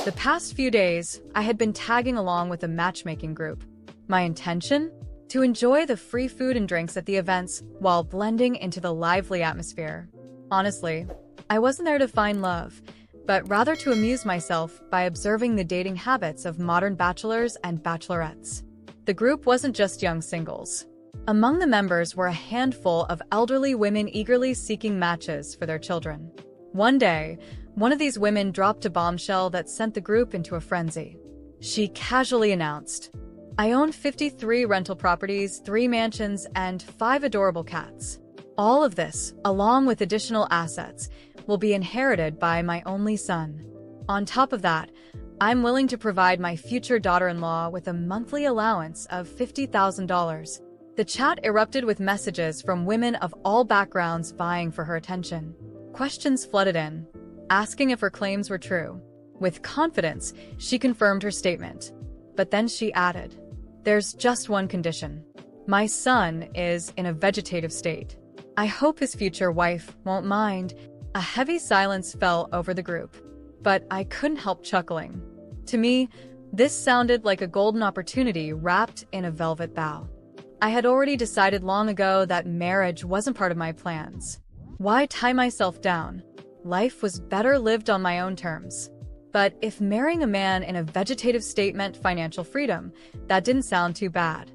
The past few days, I had been tagging along with a matchmaking group. My intention? To enjoy the free food and drinks at the events while blending into the lively atmosphere. Honestly, I wasn't there to find love, but rather to amuse myself by observing the dating habits of modern bachelors and bachelorettes. The group wasn't just young singles. Among the members were a handful of elderly women eagerly seeking matches for their children. One day, one of these women dropped a bombshell that sent the group into a frenzy. She casually announced, "I own 53 rental properties, 3 mansions, and 5 adorable cats. All of this, along with additional assets, will be inherited by my only son. On top of that, I'm willing to provide my future daughter-in-law with a monthly allowance of $50,000. The chat erupted with messages from women of all backgrounds vying for her attention. Questions flooded in, asking if her claims were true. With confidence, she confirmed her statement. But then she added, "There's just one condition. My son is in a vegetative state. I hope his future wife won't mind." A heavy silence fell over the group, but I couldn't help chuckling. To me, this sounded like a golden opportunity wrapped in a velvet bow. I had already decided long ago that marriage wasn't part of my plans. Why tie myself down? Life was better lived on my own terms. But if marrying a man in a vegetative state meant financial freedom, that didn't sound too bad.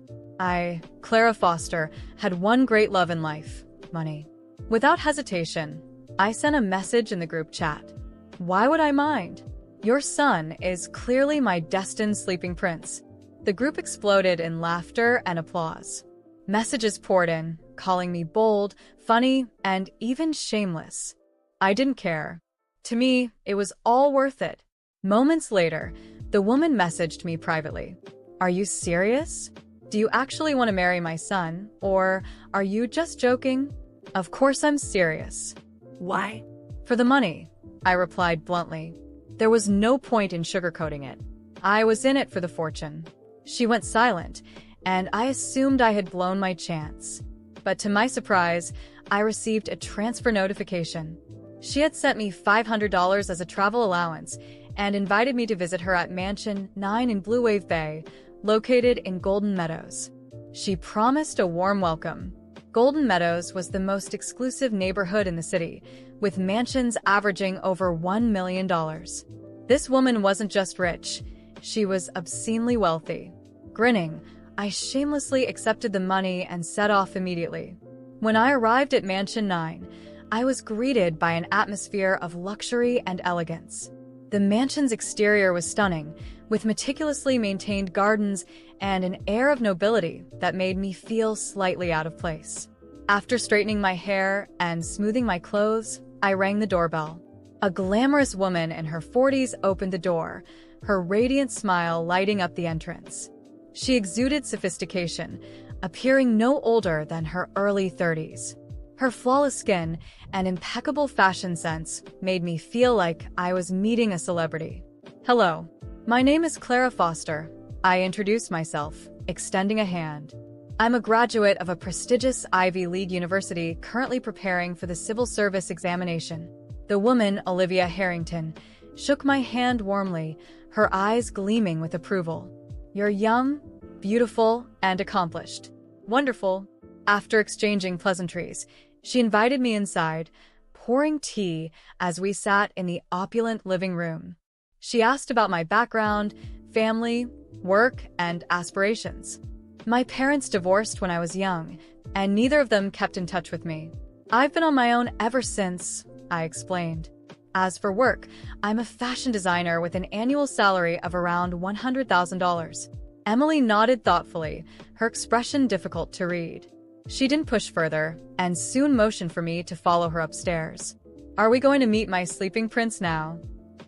Clara Foster, had one great love in life: money. Without hesitation, I sent a message in the group chat. "Why would I mind? Your son is clearly my destined sleeping prince." The group exploded in laughter and applause. Messages poured in, calling me bold, funny, and even shameless. I didn't care. To me, it was all worth it. Moments later, the woman messaged me privately. "Are you serious? Do you actually want to marry my son, or are you just joking?" "Of course I'm serious." "Why?" "For the money," I replied bluntly. There was no point in sugarcoating it. I was in it for the fortune. She went silent, and I assumed I had blown my chance. But to my surprise, I received a transfer notification. She had sent me $500 as a travel allowance and invited me to visit her at Mansion 9 in Blue Wave Bay, located in Golden Meadows. She promised a warm welcome. Golden Meadows was the most exclusive neighborhood in the city, with mansions averaging over $1 million. This woman wasn't just rich, she was obscenely wealthy. Grinning, I shamelessly accepted the money and set off immediately. When I arrived at Mansion 9, I was greeted by an atmosphere of luxury and elegance. The mansion's exterior was stunning, with meticulously maintained gardens and an air of nobility that made me feel slightly out of place. After straightening my hair and smoothing my clothes, I rang the doorbell. A glamorous woman in her 40s opened the door, her radiant smile lighting up the entrance. She exuded sophistication, appearing no older than her early 30s. Her flawless skin and impeccable fashion sense made me feel like I was meeting a celebrity. "Hello, my name is Clara Foster," I introduced myself, extending a hand. "I'm a graduate of a prestigious Ivy League university currently preparing for the civil service examination." The woman, Olivia Harrington, shook my hand warmly, her eyes gleaming with approval. "You're young, beautiful, and accomplished." "Wonderful." After exchanging pleasantries, she invited me inside, pouring tea as we sat in the opulent living room. She asked about my background, family, work, and aspirations. My parents divorced when I was young, and neither of them kept in touch with me. "I've been on my own ever since," I explained. "As for work, I'm a fashion designer with an annual salary of around $100,000. Emily nodded thoughtfully, her expression difficult to read. She didn't push further, and soon motioned for me to follow her upstairs. "Are we going to meet my sleeping prince now?"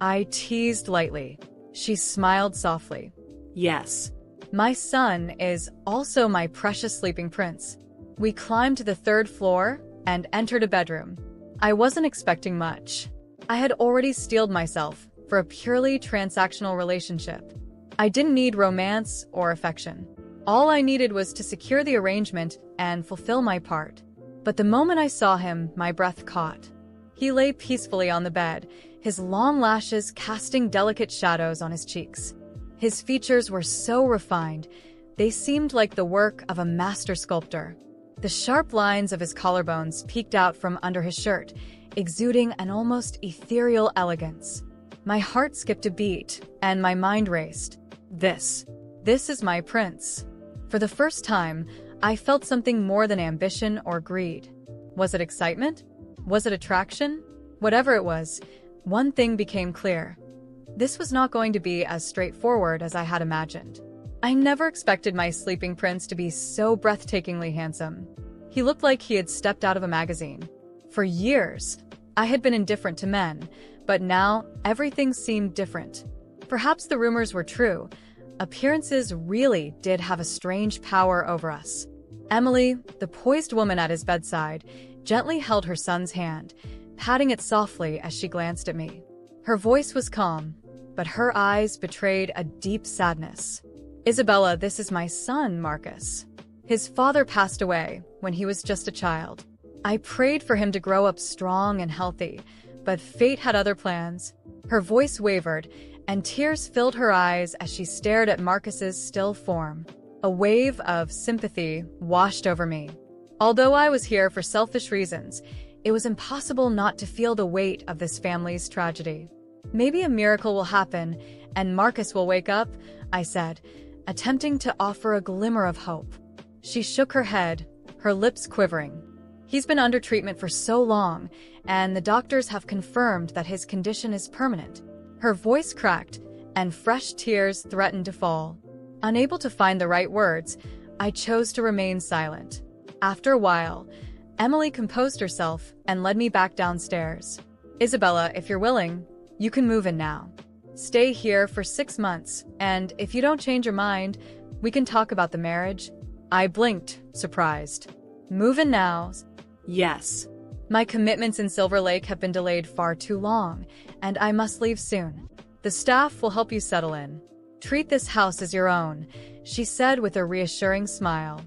I teased lightly. She smiled softly. "Yes." "My son is also my precious sleeping prince." We climbed to the 3rd floor and entered a bedroom. I wasn't expecting much. I had already steeled myself for a purely transactional relationship. I didn't need romance or affection. All I needed was to secure the arrangement and fulfill my part. But the moment I saw him, my breath caught. He lay peacefully on the bed, his long lashes casting delicate shadows on his cheeks. His features were so refined, they seemed like the work of a master sculptor. The sharp lines of his collarbones peeked out from under his shirt, exuding an almost ethereal elegance. My heart skipped a beat, and my mind raced. This is my prince. For the first time, I felt something more than ambition or greed. Was it excitement? Was it attraction? Whatever it was, one thing became clear. This was not going to be as straightforward as I had imagined. I never expected my sleeping prince to be so breathtakingly handsome. He looked like he had stepped out of a magazine. For years, I had been indifferent to men, but now everything seemed different. Perhaps the rumors were true. Appearances really did have a strange power over us. Emily, the poised woman at his bedside, gently held her son's hand, patting it softly as she glanced at me. Her voice was calm, but her eyes betrayed a deep sadness. Isabella, this is my son, Marcus. His father passed away when he was just a child. I prayed for him to grow up strong and healthy, but fate had other plans. Her voice wavered, and tears filled her eyes as she stared at Marcus's still form. A wave of sympathy washed over me. Although I was here for selfish reasons, it was impossible not to feel the weight of this family's tragedy. Maybe a miracle will happen, and Marcus will wake up, I said, attempting to offer a glimmer of hope. She shook her head, her lips quivering. He's been under treatment for so long, and the doctors have confirmed that his condition is permanent. Her voice cracked, and fresh tears threatened to fall. Unable to find the right words, I chose to remain silent. After a while, Emily composed herself and led me back downstairs. Isabella, if you're willing, you can move in now. Stay here for 6 months, and if you don't change your mind, we can talk about the marriage. I blinked, surprised. Move in now? Yes. My commitments in Silver Lake have been delayed far too long, and I must leave soon. The staff will help you settle in. Treat this house as your own, she said with a reassuring smile.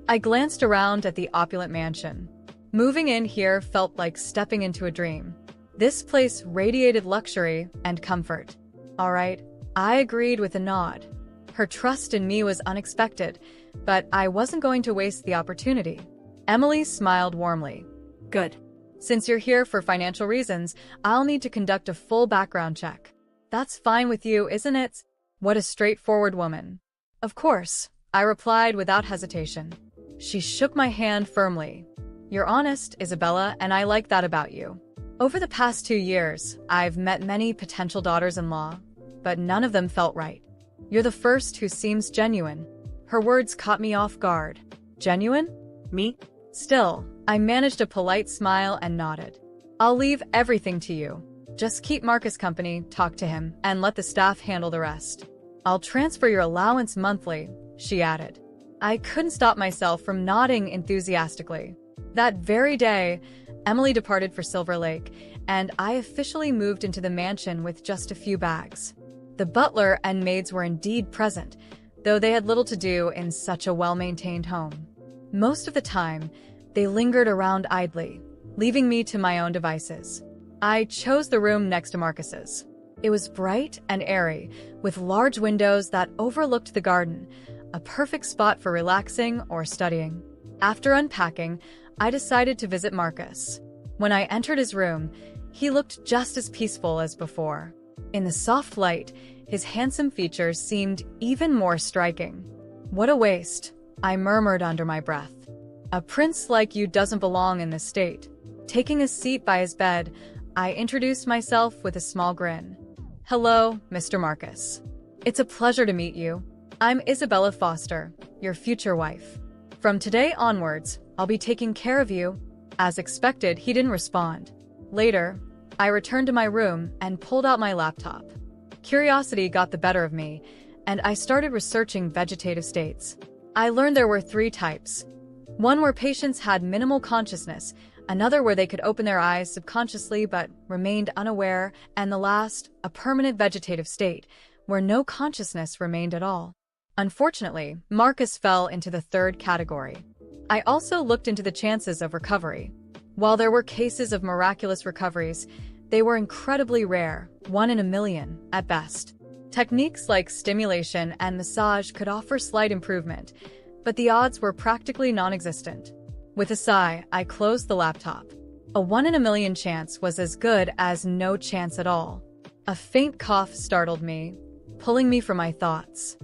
I glanced around at the opulent mansion. Moving in here felt like stepping into a dream. This place radiated luxury and comfort. All right, I agreed with a nod. Her trust in me was unexpected, but I wasn't going to waste the opportunity. Emily smiled warmly. Good. Since you're here for financial reasons, I'll need to conduct a full background check. That's fine with you, isn't it? What a straightforward woman. Of course, I replied without hesitation. She shook my hand firmly. You're honest, Isabella, and I like that about you. Over the past 2 years, I've met many potential daughters-in-law, but none of them felt right. You're the first who seems genuine. Her words caught me off guard. Genuine? Me? Still, I managed a polite smile and nodded. I'll leave everything to you. Just keep Marcus company, talk to him, and let the staff handle the rest. I'll transfer your allowance monthly, she added. I couldn't stop myself from nodding enthusiastically. That very day, Emily departed for Silver Lake, and I officially moved into the mansion with just a few bags. The butler and maids were indeed present, though they had little to do in such a well-maintained home. Most of the time, they lingered around idly, leaving me to my own devices. I chose the room next to Marcus's. It was bright and airy, with large windows that overlooked the garden, a perfect spot for relaxing or studying. After unpacking, I decided to visit Marcus. When I entered his room, he looked just as peaceful as before. In the soft light, his handsome features seemed even more striking. What a waste, I murmured under my breath. A prince like you doesn't belong in this state. Taking a seat by his bed, I introduced myself with a small grin. Hello, Mr. Marcus. It's a pleasure to meet you. I'm Isabella Foster, your future wife. From today onwards, I'll be taking care of you. As expected, he didn't respond. Later, I returned to my room and pulled out my laptop. Curiosity got the better of me, and I started researching vegetative states. I learned there were 3 types. One where patients had minimal consciousness, another where they could open their eyes subconsciously but remained unaware, and the last, a permanent vegetative state, where no consciousness remained at all. Unfortunately, Marcus fell into the 3rd category. I also looked into the chances of recovery. While there were cases of miraculous recoveries, They were incredibly rare, 1 in a million, at best. Techniques like stimulation and massage could offer slight improvement, but the odds were practically non-existent. With a sigh, I closed the laptop. A 1 in a million chance was as good as no chance at all. A faint cough startled me, pulling me from my thoughts.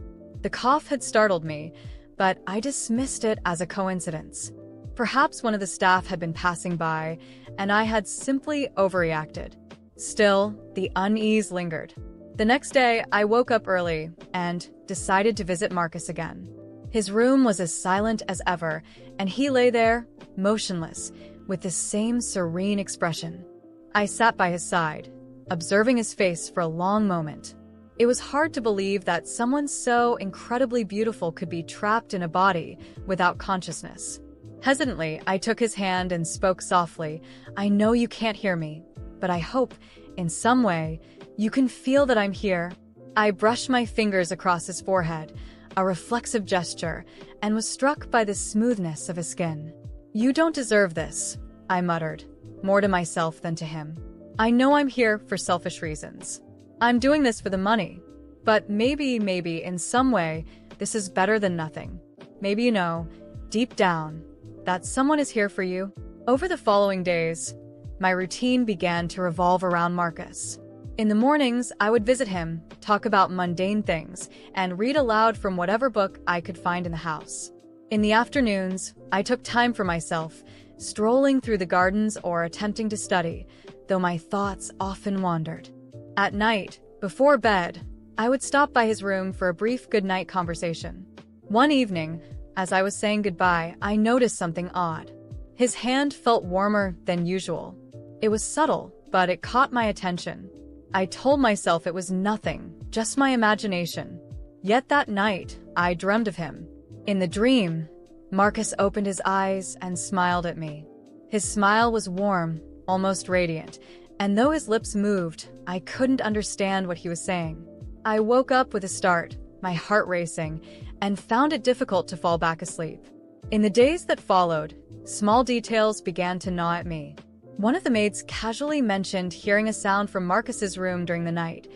The cough had startled me, but I dismissed it as a coincidence. Perhaps one of the staff had been passing by, and I had simply overreacted. Still, the unease lingered. The next day, I woke up early and decided to visit Marcus again. His room was as silent as ever, and he lay there, motionless, with the same serene expression. I sat by his side, observing his face for a long moment. It was hard to believe that someone so incredibly beautiful could be trapped in a body without consciousness. Hesitantly, I took his hand and spoke softly. "I know you can't hear me, but I hope, in some way, you can feel that I'm here." I brushed my fingers across his forehead, a reflexive gesture, and was struck by the smoothness of his skin. "You don't deserve this," I muttered, more to myself than to him. "I know I'm here for selfish reasons. I'm doing this for the money. But maybe, in some way, this is better than nothing. Maybe you know, deep down, that someone is here for you." Over the following days, my routine began to revolve around Marcus. In the mornings, I would visit him, talk about mundane things, and read aloud from whatever book I could find in the house. In the afternoons, I took time for myself, strolling through the gardens or attempting to study, though my thoughts often wandered. At night, before bed, I would stop by his room for a brief goodnight conversation. One evening, as I was saying goodbye, I noticed something odd. His hand felt warmer than usual. It was subtle, but it caught my attention. I told myself it was nothing, just my imagination. Yet that night, I dreamed of him. In the dream, Marcus opened his eyes and smiled at me. His smile was warm, almost radiant, and though his lips moved, I couldn't understand what he was saying. I woke up with a start, my heart racing, and found it difficult to fall back asleep. In the days that followed, small details began to gnaw at me. One of the maids casually mentioned hearing a sound from Marcus's room during the night,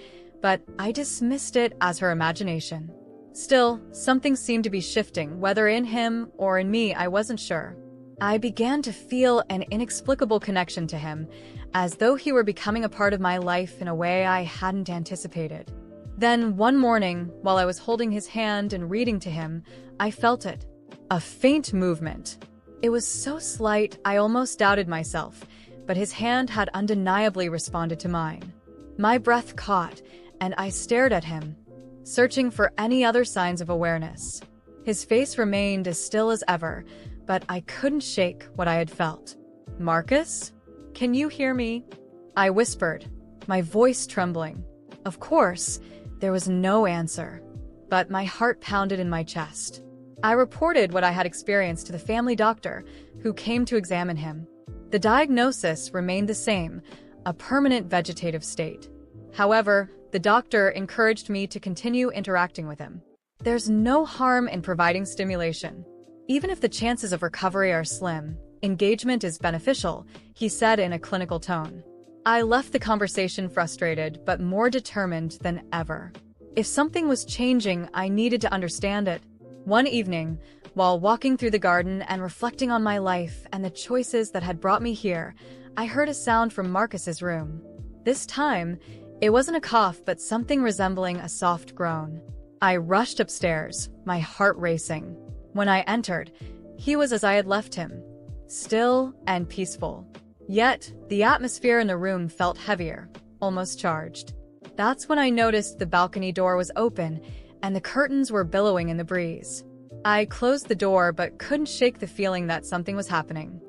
but I dismissed it as her imagination. Still, something seemed to be shifting, whether in him or in me, I wasn't sure. I began to feel an inexplicable connection to him, as though he were becoming a part of my life in a way I hadn't anticipated. Then, one morning, while I was holding his hand and reading to him, I felt it. A faint movement. It was so slight I almost doubted myself, but his hand had undeniably responded to mine. My breath caught, and I stared at him, searching for any other signs of awareness. His face remained as still as ever, but I couldn't shake what I had felt. "Marcus? Can you hear me?" I whispered, my voice trembling. Of course, there was no answer, but my heart pounded in my chest. I reported what I had experienced to the family doctor, who came to examine him. The diagnosis remained the same, a permanent vegetative state. However, the doctor encouraged me to continue interacting with him. "There's no harm in providing stimulation. Even if the chances of recovery are slim, engagement is beneficial," he said in a clinical tone. I left the conversation frustrated but more determined than ever. If something was changing, I needed to understand it. One evening, while walking through the garden and reflecting on my life and the choices that had brought me here, I heard a sound from Marcus's room. This time, it wasn't a cough but something resembling a soft groan. I rushed upstairs, my heart racing. When I entered, he was as I had left him, still and peaceful. Yet, the atmosphere in the room felt heavier, almost charged. That's when I noticed the balcony door was open and the curtains were billowing in the breeze. I closed the door but couldn't shake the feeling that something was happening.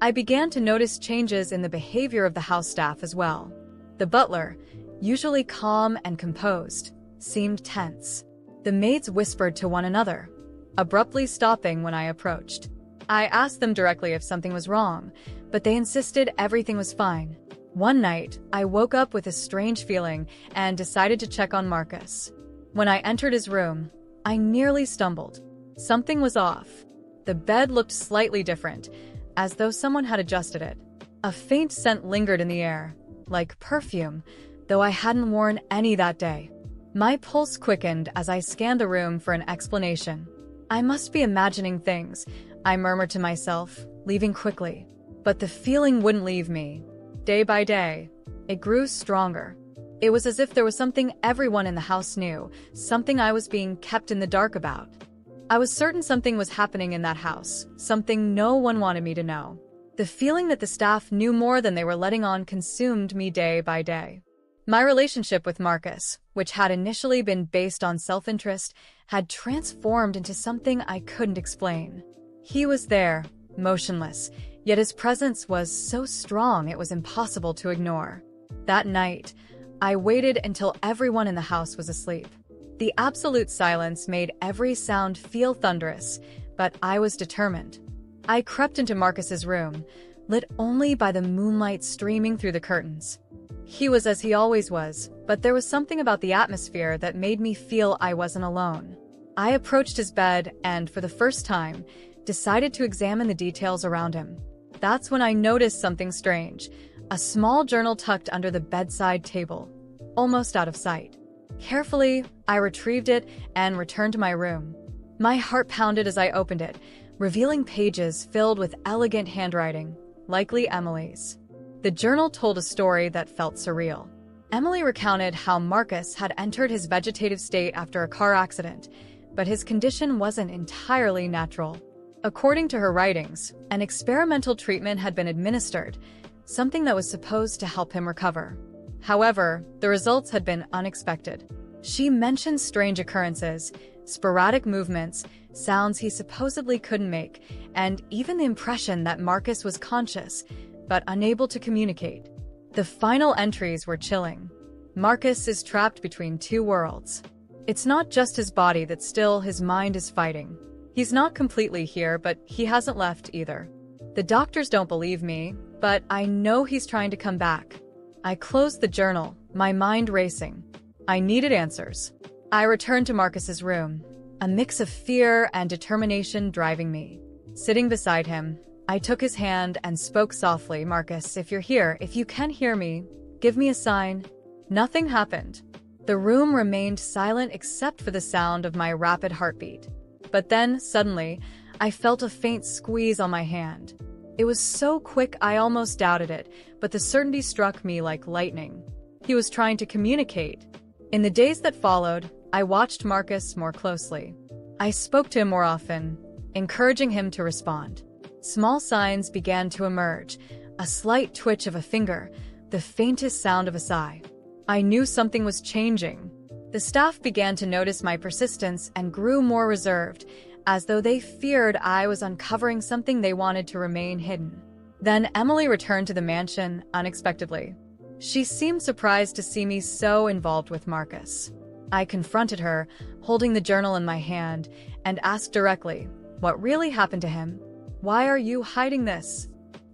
I began to notice changes in the behavior of the house staff as well. The butler, usually calm and composed, seemed tense. The maids whispered to one another, abruptly stopping when I approached. I asked them directly if something was wrong, but they insisted everything was fine. One night, I woke up with a strange feeling and decided to check on Marcus. When I entered his room, I nearly stumbled. Something was off. The bed looked slightly different, as though someone had adjusted it. A faint scent lingered in the air, like perfume, though I hadn't worn any that day. My pulse quickened as I scanned the room for an explanation. I must be imagining things, I murmured to myself, leaving quickly. But the feeling wouldn't leave me. Day by day, it grew stronger. It was as if there was something everyone in the house knew, something I was being kept in the dark about. I was certain something was happening in that house, something no one wanted me to know. The feeling that the staff knew more than they were letting on consumed me day by day. My relationship with Marcus, which had initially been based on self-interest, had transformed into something I couldn't explain. He was there, motionless, yet his presence was so strong it was impossible to ignore. That night, I waited until everyone in the house was asleep. The absolute silence made every sound feel thunderous, but I was determined. I crept into Marcus's room, lit only by the moonlight streaming through the curtains. He was as he always was, but there was something about the atmosphere that made me feel I wasn't alone. I approached his bed and, for the first time, decided to examine the details around him. That's when I noticed something strange, a small journal tucked under the bedside table, almost out of sight. Carefully, I retrieved it and returned to my room. My heart pounded as I opened it, revealing pages filled with elegant handwriting, likely Emily's. The journal told a story that felt surreal. Emily recounted how Marcus had entered his vegetative state after a car accident, but his condition wasn't entirely natural. According to her writings, an experimental treatment had been administered, something that was supposed to help him recover. However, the results had been unexpected. She mentioned strange occurrences, sporadic movements, sounds he supposedly couldn't make, and even the impression that Marcus was conscious, but unable to communicate. The final entries were chilling. Marcus is trapped between two worlds. It's not just his body that's still, his mind is fighting. He's not completely here, but he hasn't left either. The doctors don't believe me, but I know he's trying to come back. I closed the journal, my mind racing. I needed answers. I returned to Marcus's room, a mix of fear and determination driving me. Sitting beside him, I took his hand and spoke softly. Marcus, if you're here, if you can hear me, give me a sign. Nothing happened. The room remained silent except for the sound of my rapid heartbeat. But then, suddenly, I felt a faint squeeze on my hand. It was so quick I almost doubted it, but the certainty struck me like lightning. He was trying to communicate. In the days that followed, I watched Marcus more closely. I spoke to him more often, encouraging him to respond. Small signs began to emerge, a slight twitch of a finger, the faintest sound of a sigh. I knew something was changing. The staff began to notice my persistence and grew more reserved, as though they feared I was uncovering something they wanted to remain hidden. Then Emily returned to the mansion unexpectedly. She seemed surprised to see me so involved with Marcus. I confronted her, holding the journal in my hand, and asked directly, what really happened to him? Why are you hiding this?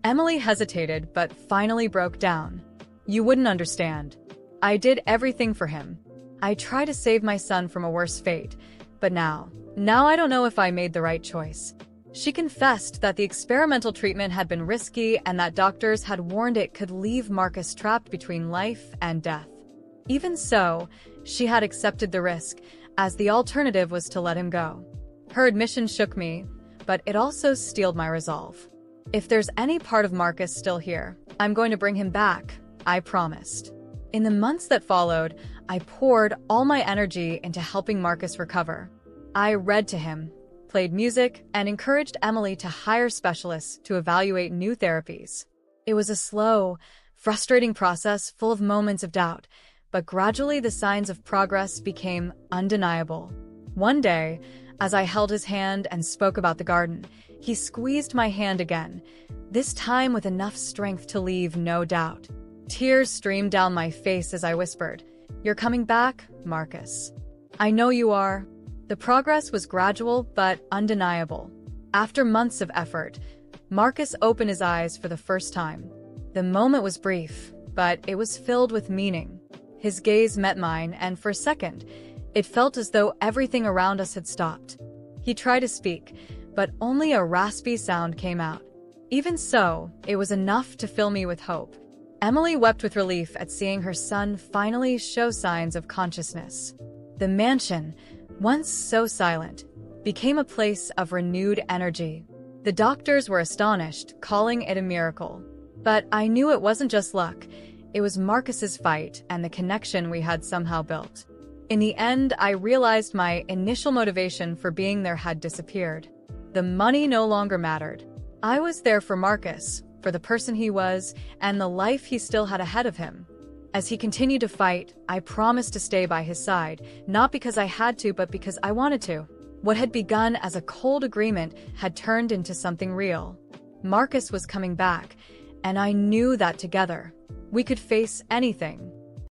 Emily hesitated, but finally broke down. You wouldn't understand. I did everything for him. I tried to save my son from a worse fate, but now I don't know if I made the right choice. She confessed that the experimental treatment had been risky and that doctors had warned it could leave Marcus trapped between life and death. Even so, she had accepted the risk, as the alternative was to let him go. Her admission shook me, but it also steeled my resolve. If there's any part of Marcus still here, I'm going to bring him back, I promised. In the months that followed, I poured all my energy into helping Marcus recover. I read to him, played music, and encouraged Emily to hire specialists to evaluate new therapies. It was a slow, frustrating process full of moments of doubt, but gradually the signs of progress became undeniable. One day, as I held his hand and spoke about the garden, he squeezed my hand again, this time with enough strength to leave no doubt. Tears streamed down my face as I whispered, "You're coming back, Marcus." "I know you are." The progress was gradual but undeniable. After months of effort, Marcus opened his eyes for the first time. The moment was brief, but it was filled with meaning. His gaze met mine, and for a second, it felt as though everything around us had stopped. He tried to speak, but only a raspy sound came out. Even so, it was enough to fill me with hope. Emily wept with relief at seeing her son finally show signs of consciousness. The mansion, once so silent, became a place of renewed energy. The doctors were astonished, calling it a miracle. But I knew it wasn't just luck. It was Marcus's fight and the connection we had somehow built. In the end, I realized my initial motivation for being there had disappeared. The money no longer mattered. I was there for Marcus, for the person he was, and the life he still had ahead of him. As he continued to fight, I promised to stay by his side, not because I had to, but because I wanted to. What had begun as a cold agreement had turned into something real. Marcus was coming back, and I knew that together, we could face anything.